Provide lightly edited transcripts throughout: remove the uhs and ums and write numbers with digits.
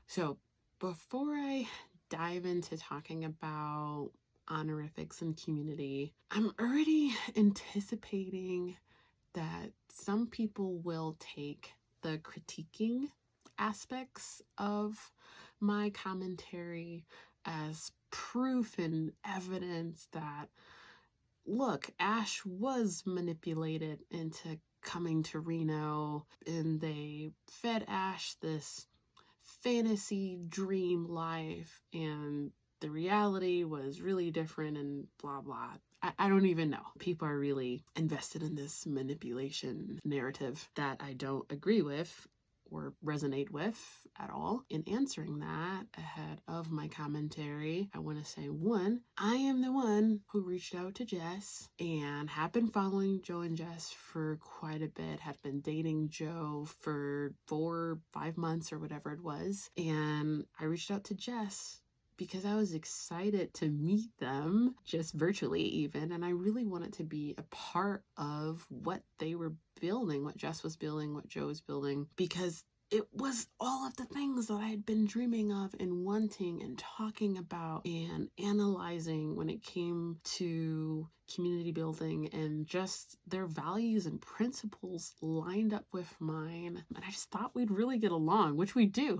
So before I dive into talking about honorifics and community, I'm already anticipating that some people will take the critiquing aspects of my commentary as proof and evidence that, look, Ash was manipulated into coming to Reno, and they fed Ash this fantasy dream life, and the reality was really different, and blah blah. I don't even know. People are really invested in this manipulation narrative that I don't agree with or resonate with at all. In answering that ahead of my commentary, I want to say, one, I am the one who reached out to Jess and have been following Joe and Jes for quite a bit, had been dating Joe for 4-5 months or whatever it was. And I reached out to Jess because I was excited to meet them, just virtually even, and I really wanted to be a part of what they were building, what Jess was building, what Joe was building, because it was all of the things that I had been dreaming of and wanting and talking about and analyzing when it came to community building, and just their values and principles lined up with mine. And I just thought we'd really get along, which we do.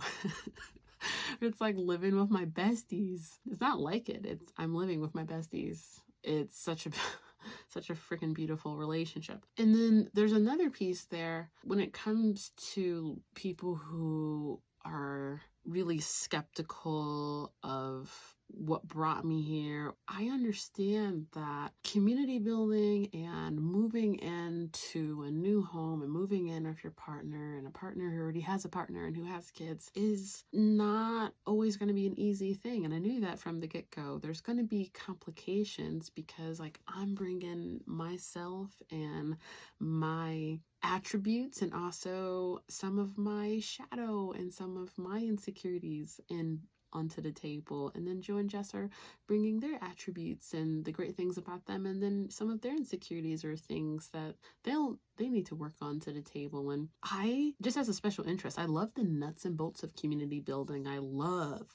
It's like living with my besties. It's not like it. It's I'm living with my besties. It's such a freaking beautiful relationship. And then there's another piece there when it comes to people who are really skeptical of what brought me here. I understand that community building and moving into a new home and moving in with your partner, and a partner who already has a partner and who has kids, is not always going to be an easy thing. And I knew that from the get-go. There's going to be complications because, like, I'm bringing myself and my attributes and also some of my shadow and some of my insecurities in onto the table, and then Joe and Jes are bringing their attributes and the great things about them, and then some of their insecurities or things that they need to work on to the table. And I just, as a special interest, I love the nuts and bolts of community building. I love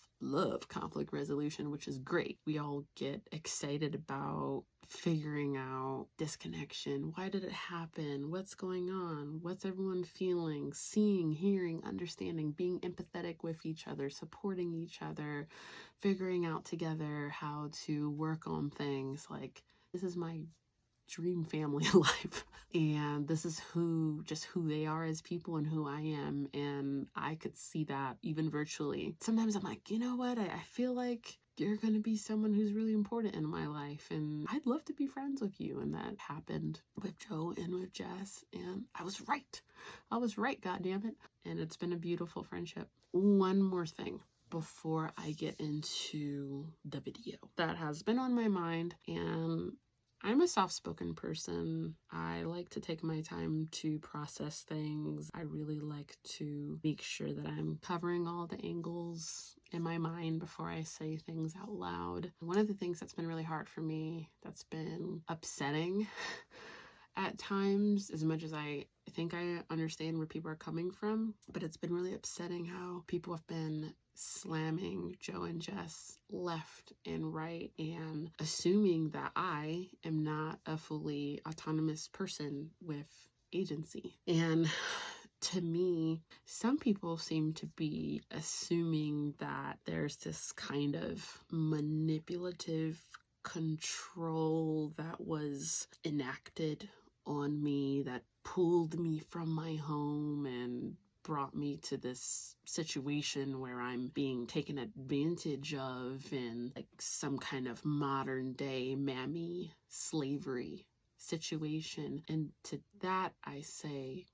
conflict resolution, which is great. We all get excited about figuring out disconnection. Why did it happen? What's going on? What's everyone feeling? Seeing, hearing, understanding, being empathetic with each other, supporting each other, figuring out together how to work on things. Like, this is my dream family life, and this is who they are as people and who I am. And I could see that even virtually. Sometimes I'm like, you know what, I feel like you're going to be someone who's really important in my life, and I'd love to be friends with you. And that happened with Joe and with Jess, and I was right, goddammit. And it's been a beautiful friendship. One more thing before I get into the video that has been on my mind, and I'm a soft-spoken person. I like to take my time to process things. I really like to make sure that I'm covering all the angles in my mind before I say things out loud. One of the things that's been really hard for me, that's been upsetting at times, as much as I think I understand where people are coming from, but it's been really upsetting how people have been slamming Joe and Jes left and right and assuming that I am not a fully autonomous person with agency. And to me, some people seem to be assuming that there's this kind of manipulative control that was enacted on me, that pulled me from my home and brought me to this situation where I'm being taken advantage of in like some kind of modern day mammy slavery situation. And to that I say,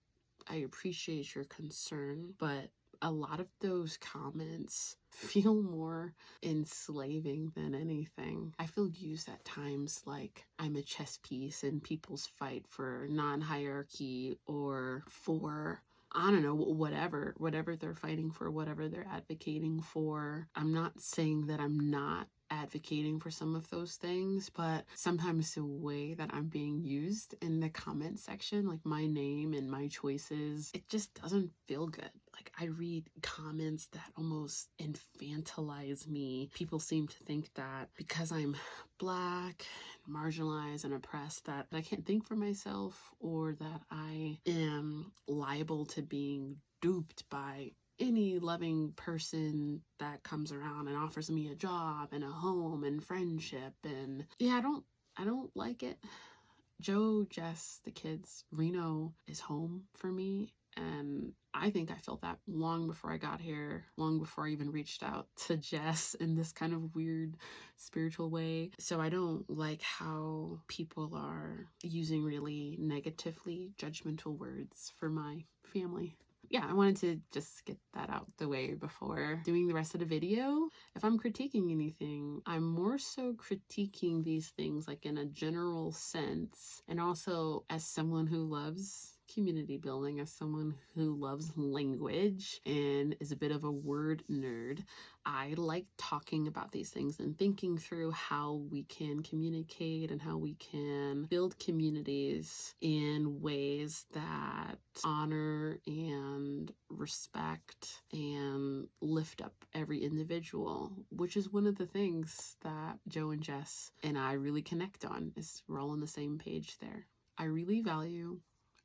I appreciate your concern, but a lot of those comments feel more enslaving than anything. I feel used at times like I'm a chess piece in people's fight for non-hierarchy, or for, I don't know, whatever they're fighting for, whatever they're advocating for. I'm not saying that I'm not advocating for some of those things, but sometimes the way that I'm being used in the comment section, like my name and my choices, it just doesn't feel good. like I read comments that almost infantilize me. People seem to think that because I'm Black, marginalized, and oppressed, that I can't think for myself, or that I am liable to being duped by any loving person that comes around and offers me a job and a home and friendship. And yeah, I don't like it. Joe, Jes, the kids, Reno is home for me. And I think I felt that long before I got here, long before I even reached out to Jes in this kind of weird spiritual way. So I don't like how people are using really negatively judgmental words for my family. Yeah, I wanted to just get that out the way before doing the rest of the video. If I'm critiquing anything, I'm more so critiquing these things like in a general sense, and also as someone who loves community building, as someone who loves language and is a bit of a word nerd. I like talking about these things and thinking through how we can communicate and how we can build communities in ways that honor and respect and lift up every individual, which is one of the things that Joe and Jes and I really connect on, is we're all on the same page there. I really value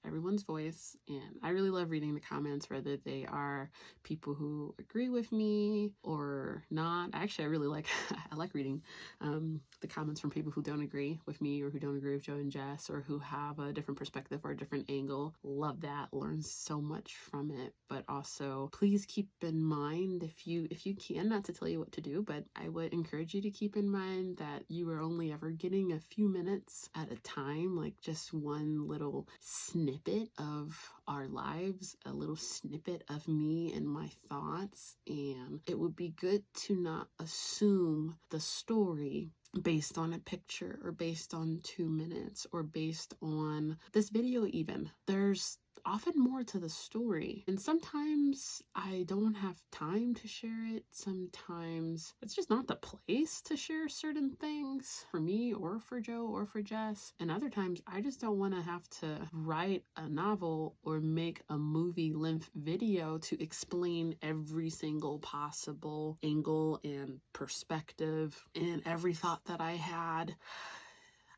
everyone's voice, and I really love reading the comments, whether they are people who agree with me or not. Actually, I really like I like reading the comments from people who don't agree with me, or who don't agree with Joe and Jes, or who have a different perspective or a different angle. Love that. Learn so much from it. But also, please keep in mind, if you can, not to tell you what to do, but I would encourage you to keep in mind that you are only ever getting a few minutes at a time, like just one little snippet of our lives, a little snippet of me and my thoughts. And it would be good to not assume the story based on a picture, or based on 2 minutes, or based on this video even. There's often more to the story, and sometimes I don't have time to share it. Sometimes it's just not the place to share certain things for me or for Joe or for Jes, and other times I just don't want to have to write a novel or make a movie length video to explain every single possible angle and perspective and every thought that I had.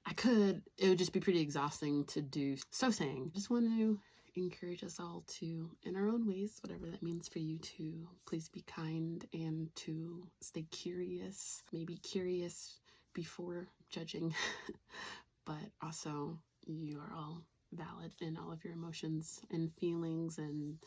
It would just be pretty exhausting to do. So saying, just want to encourage us all to, in our own ways, whatever that means for you, to please be kind and to stay curious. Maybe curious before judging, but also you are all valid, and all of your emotions and feelings and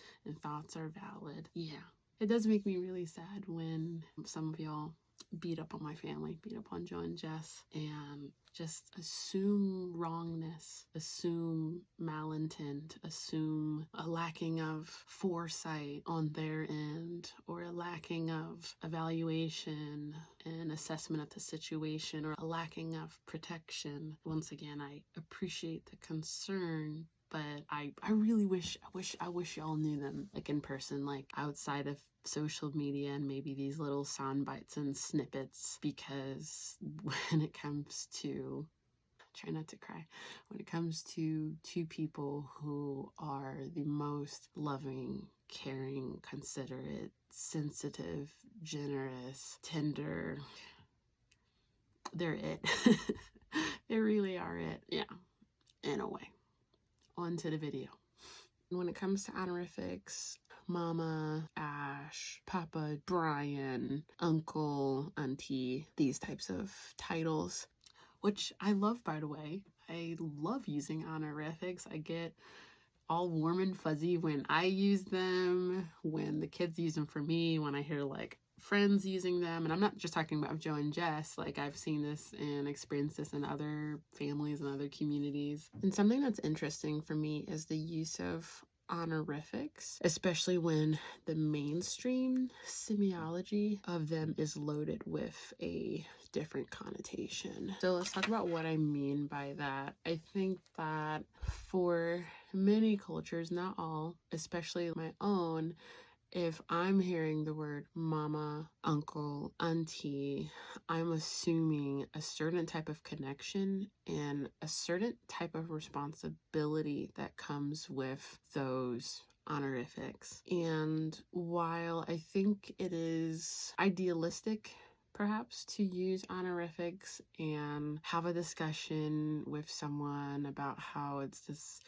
thoughts are valid. Yeah, it does make me really sad when some of y'all beat up on my family, beat up on Joe and Jes, and just assume wrongness, assume malintent, assume a lacking of foresight on their end, or a lacking of evaluation and assessment of the situation, or a lacking of protection. Once again, I appreciate the concern, but I really wish y'all knew them, like in person, like outside of social media and maybe these little sound bites and snippets, because when it comes to, try not to cry, when it comes to two people who are the most loving, caring, considerate, sensitive, generous, tender, they're it. They really are it. Yeah, in a way. On to the video. When it comes to honorifics, Mama, Ash, Papa, Brian, Uncle, Auntie, these types of titles, which I love, by the way. I love using honorifics. I get all warm and fuzzy when I use them, when the kids use them for me, when I hear like friends using them. And I'm not just talking about Joe and Jes, like I've seen this and experienced this in other families and other communities. And something that's interesting for me is the use of honorifics, especially when the mainstream semiology of them is loaded with a different connotation. So let's talk about what I mean by that. I think that for many cultures, not all, especially my own, if I'm hearing the word mama, uncle, auntie, I'm assuming a certain type of connection and a certain type of responsibility that comes with those honorifics. And while I think it is idealistic perhaps to use honorifics and have a discussion with someone about how it's this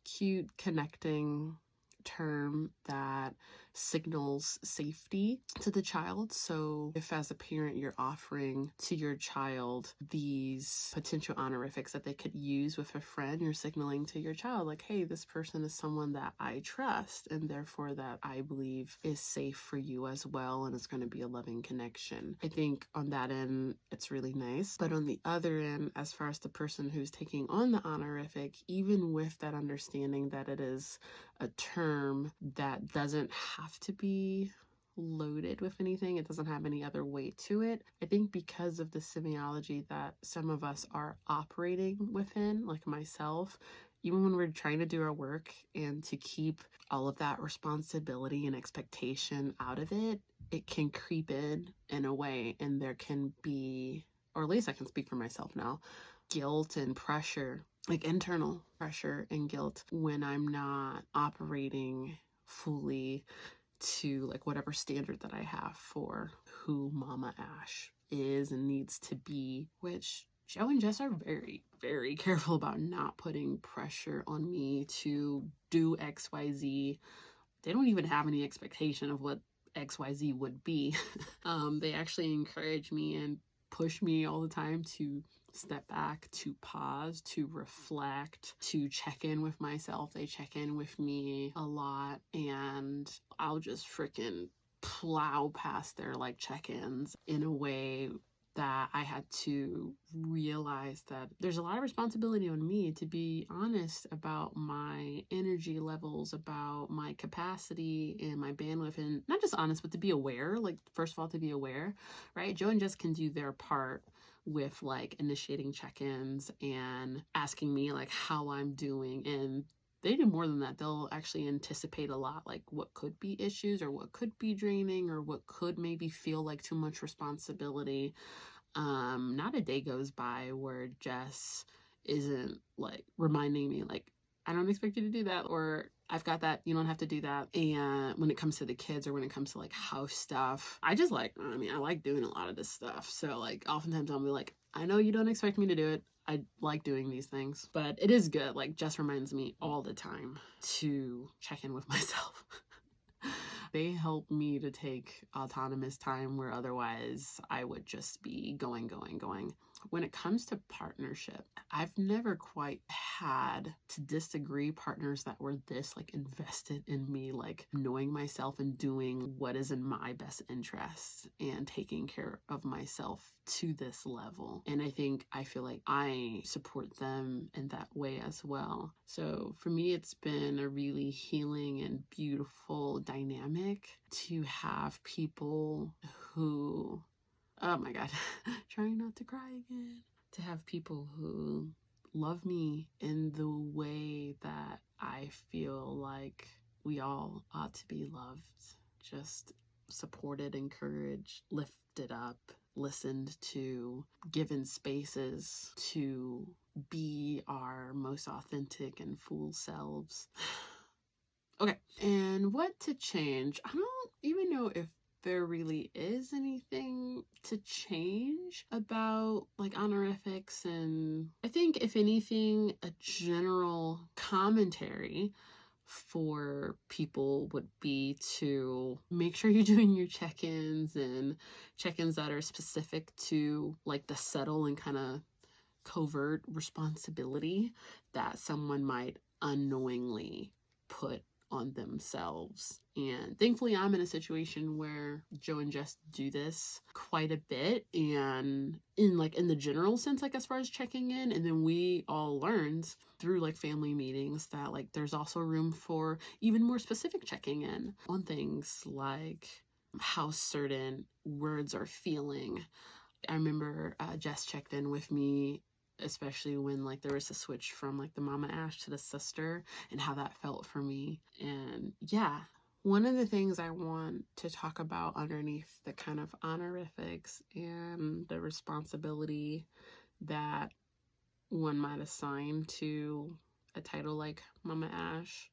cute connecting term that signals safety to the child. So if as a parent you're offering to your child these potential honorifics that they could use with a friend, you're signaling to your child like, hey, this person is someone that I trust and therefore that I believe is safe for you as well, and it's going to be a loving connection. I think on that end it's really nice, but on the other end, as far as the person who's taking on the honorific, even with that understanding that it is a term that doesn't have to be loaded with anything, it doesn't have any other weight to it, I think because of the semiology that some of us are operating within, like myself, even when we're trying to do our work and to keep all of that responsibility and expectation out of it, it can creep in a way, and there can be, or at least I can speak for myself now, guilt and pressure, like internal pressure and guilt when I'm not operating fully to like whatever standard that I have for who Mama Ash is and needs to be, which Joe and Jes are very, very careful about not putting pressure on me to do XYZ. They don't even have any expectation of what XYZ would be. They actually encourage me and push me all the time to step back, to pause, to reflect, to check in with myself. They check in with me a lot, and I'll just freaking plow past their like check-ins in a way that I had to realize that there's a lot of responsibility on me to be honest about my energy levels, about my capacity and my bandwidth, and not just honest, but to be aware. Like, first of all, to be aware, right? Joe and Jes can do their part with like initiating check-ins and asking me like how I'm doing, and they do more than that. They'll actually anticipate a lot, like what could be issues or what could be draining or what could maybe feel like too much responsibility. Not a day goes by where Jes isn't like reminding me like, I don't expect you to do that, or I've got that, you don't have to do that. And when it comes to the kids or when it comes to like house stuff, I like doing a lot of this stuff. So like oftentimes I'll be like, I know you don't expect me to do it. I like doing these things, but it is good. Like Jes reminds me all the time to check in with myself. They help me to take autonomous time where otherwise I would just be going. When it comes to partnership, I've never quite had to disagree partners that were this like invested in me, like knowing myself and doing what is in my best interest and taking care of myself to this level. And I feel like I support them in that way as well. So for me, it's been a really healing and beautiful dynamic to have people who, oh my God, trying not to cry again, to have people who love me in the way that I feel like we all ought to be loved, just supported, encouraged, lifted up, listened to, given spaces to be our most authentic and full selves. Okay, and what to change? I don't even know if there really is anything to change about like honorifics, and I think if anything, a general commentary for people would be to make sure you're doing your check-ins and check-ins that are specific to like the subtle and kind of covert responsibility that someone might unknowingly put on themselves. And thankfully I'm in a situation where Joe and Jes do this quite a bit, and in the general sense, like as far as checking in, and then we all learned through like family meetings that like there's also room for even more specific checking in on things like how certain words are feeling. I remember Jes checked in with me, especially when like there was a switch from like the Mama Ash to the sister, and how that felt for me. And yeah, one of the things I want to talk about underneath the kind of honorifics and the responsibility that one might assign to a title like Mama Ash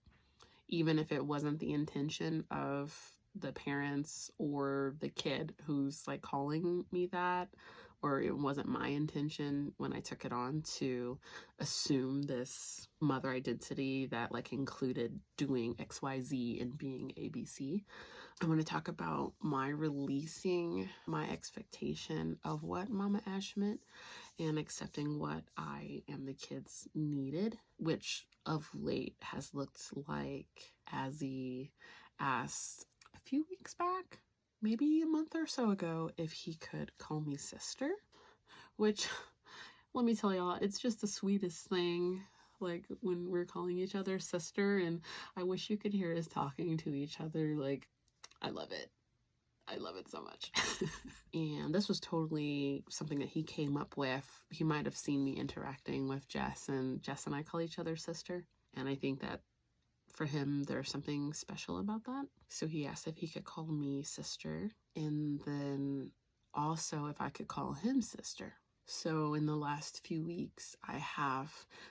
even if it wasn't the intention of the parents or the kid who's like calling me that, or it wasn't my intention when I took it on to assume this mother identity that like included doing XYZ and being ABC. I want to talk about my releasing my expectation of what Mama Ash meant and accepting what I and the kids needed, which of late has looked like Azzy asked a few weeks back, maybe a month or so ago, if he could call me sister, which, let me tell y'all, it's just the sweetest thing, like when we're calling each other sister, and I wish you could hear us talking to each other. Like, I love it. I love it so much. And this was totally something that he came up with. He might have seen me interacting with Jess, and Jess and I call each other sister. And I think that for him, there's something special about that. So he asked if he could call me sister, and then also if I could call him sister. So in the last few weeks, I have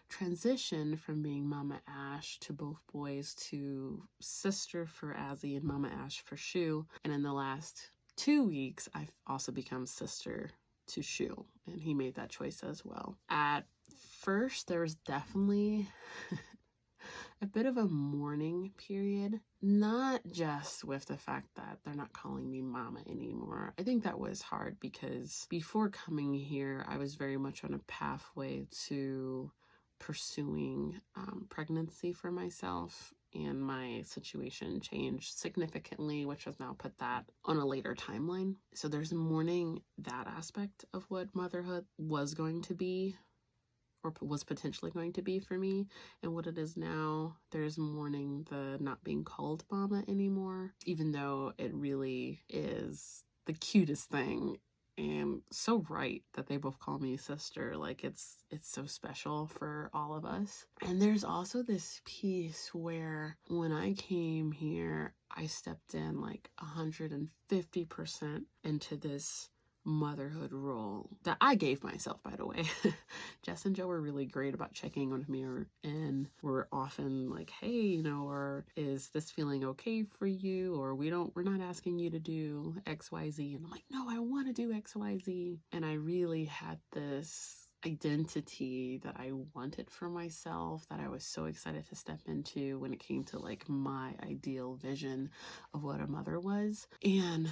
transitioned from being Mama Ash to both boys to sister for Azzy and Mama Ash for Shoo. And in the last 2 weeks, I've also become sister to Shoo, and he made that choice as well. At first, there was definitely a bit of a mourning period, not just with the fact that they're not calling me mama anymore. I think that was hard because before coming here, I was very much on a pathway to pursuing pregnancy for myself, and my situation changed significantly, which has now put that on a later timeline. So there's mourning that aspect of what motherhood was going to be, or was potentially going to be for me, and what it is now. There's mourning the not being called mama anymore, even though it really is the cutest thing and so right that they both call me sister. Like, it's so special for all of us. And there's also this piece where when I came here, I stepped in like 150% into this motherhood role that I gave myself, by the way. Jess and Joe were really great about checking on me, and we're often like, hey, or is this feeling okay for you? Or we're not asking you to do XYZ. And I'm like, no, I want to do XYZ. And I really had this identity that I wanted for myself, that I was so excited to step into when it came to like my ideal vision of what a mother was. And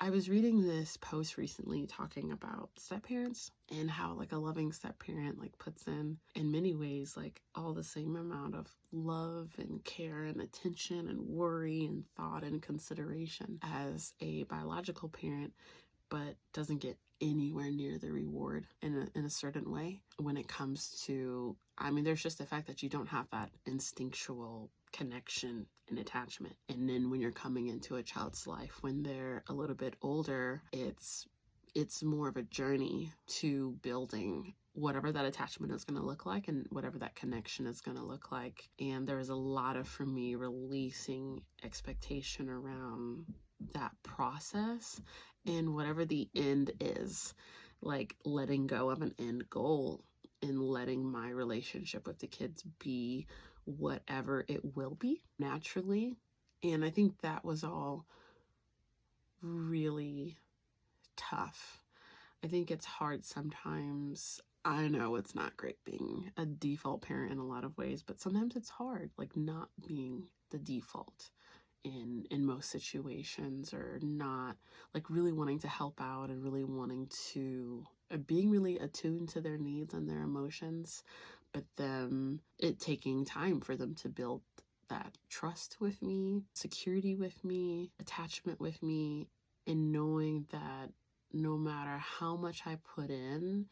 I was reading this post recently talking about step-parents and how like a loving step-parent like puts in many ways like all the same amount of love and care and attention and worry and thought and consideration as a biological parent, but doesn't get anywhere near the reward in a certain way when it comes to, there's just the fact that you don't have that instinctual connection and attachment. And then when you're coming into a child's life, when they're a little bit older, it's more of a journey to building whatever that attachment is going to look like and whatever that connection is going to look like. And there is a lot of, for me, releasing expectation around that process and whatever the end is, like letting go of an end goal and letting my relationship with the kids be whatever it will be naturally. And I think that was all really tough. I think it's hard sometimes. I know it's not great being a default parent in a lot of ways, but sometimes it's hard, like not being the default in most situations, or not like really wanting to help out and really wanting to being really attuned to their needs and their emotions, but then it taking time for them to build that trust with me, security with me, attachment with me, and knowing that no matter how much I put in,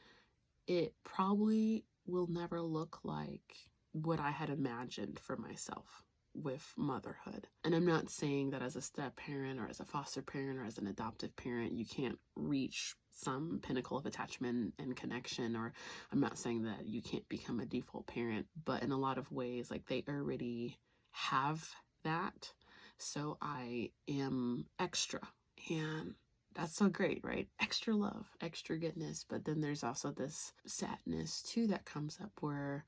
it probably will never look like what I had imagined for myself with motherhood. And I'm not saying that as a step parent or as a foster parent or as an adoptive parent, you can't reach some pinnacle of attachment and connection, or I'm not saying that you can't become a default parent, but in a lot of ways, like they already have that. So I am extra, and that's so great, right? Extra love, extra goodness. But then there's also this sadness too that comes up where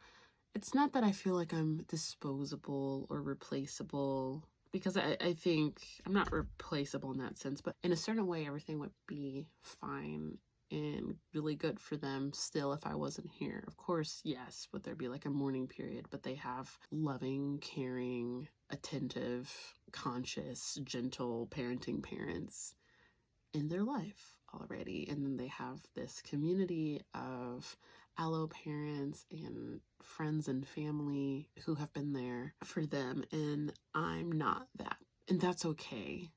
it's not that I feel like I'm disposable or replaceable, because I think I'm not replaceable in that sense, but in a certain way, everything would be fine and really good for them still if I wasn't here. Of course, yes, would there be like a mourning period, but they have loving, caring, attentive, conscious, gentle parenting parents in their life already. And then they have this community of allo parents and friends and family who have been there for them. And I'm not that. And that's okay.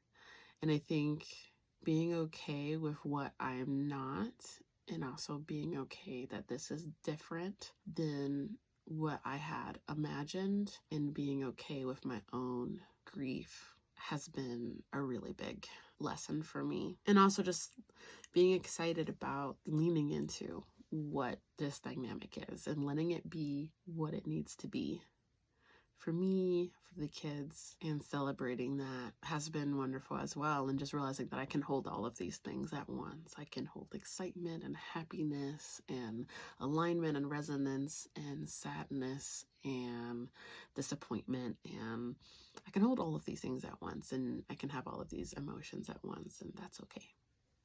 And I think being okay with what I'm not, and also being okay that this is different than what I had imagined, and being okay with my own grief has been a really big lesson for me. And also just being excited about leaning into what this dynamic is and letting it be what it needs to be for me, for the kids, and celebrating that has been wonderful as well. And just realizing that I can hold all of these things at once. I can hold excitement and happiness and alignment and resonance and sadness and disappointment, and I can hold all of these things at once, and I can have all of these emotions at once, and that's okay.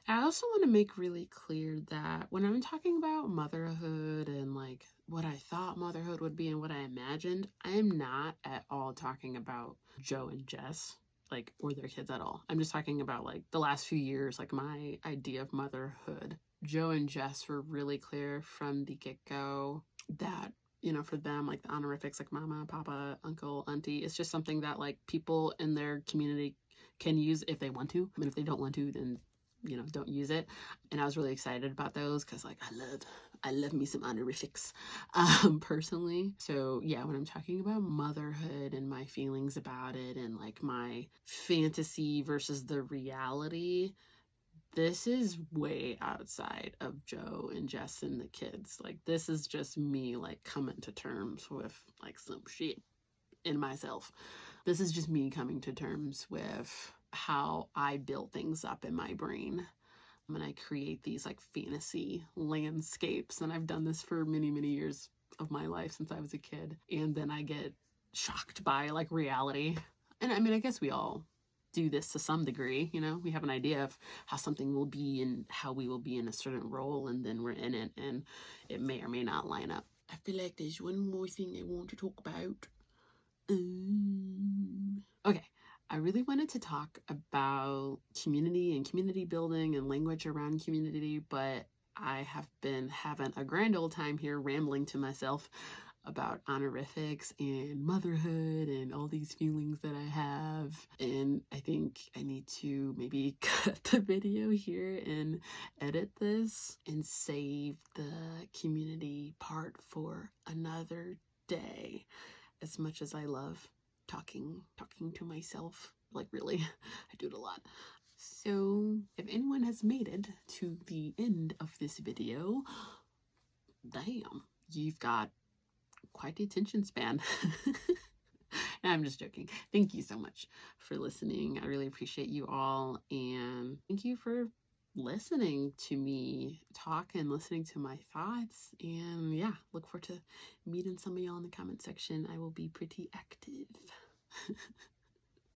I also want to make really clear that when I'm talking about motherhood and like what I thought motherhood would be and what I imagined, I am not at all talking about Joe and Jes, like, or their kids at all. I'm just talking about like the last few years, like my idea of motherhood. Joe and Jes were really clear from the get-go that, you know, for them, like the honorifics, like mama, papa, uncle, auntie, it's just something that like people in their community can use if they want to. But if they don't want to, then, you know, don't use it. And I was really excited about those because like I love me some honorifics personally. So yeah, when I'm talking about motherhood and my feelings about it and like my fantasy versus the reality, this is way outside of Joe and Jes and the kids. Like, this is just me like coming to terms with like some shit in myself. This is just me coming to terms with how I build things up in my brain. And I create these like fantasy landscapes. And I've done this for many, many years of my life since I was a kid. And then I get shocked by like reality. And I mean, I guess we all do this to some degree, you know, we have an idea of how something will be and how we will be in a certain role, and then we're in it and it may or may not line up. I feel like there's one more thing I want to talk about. Okay, I really wanted to talk about community and community building and language around community, but I have been having a grand old time here rambling to myself about honorifics and motherhood and all these feelings that I have. And I think I need to maybe cut the video here and edit this and save the community part for another day. As much as I love talking to myself, like really, I do it a lot. So if anyone has made it to the end of this video, damn, you've got quite the attention span. No, I'm just joking. Thank you so much for listening. I really appreciate you all, and thank you for listening to me talk and listening to my thoughts. And yeah, look forward to meeting some of y'all in the comment section. I will be pretty active.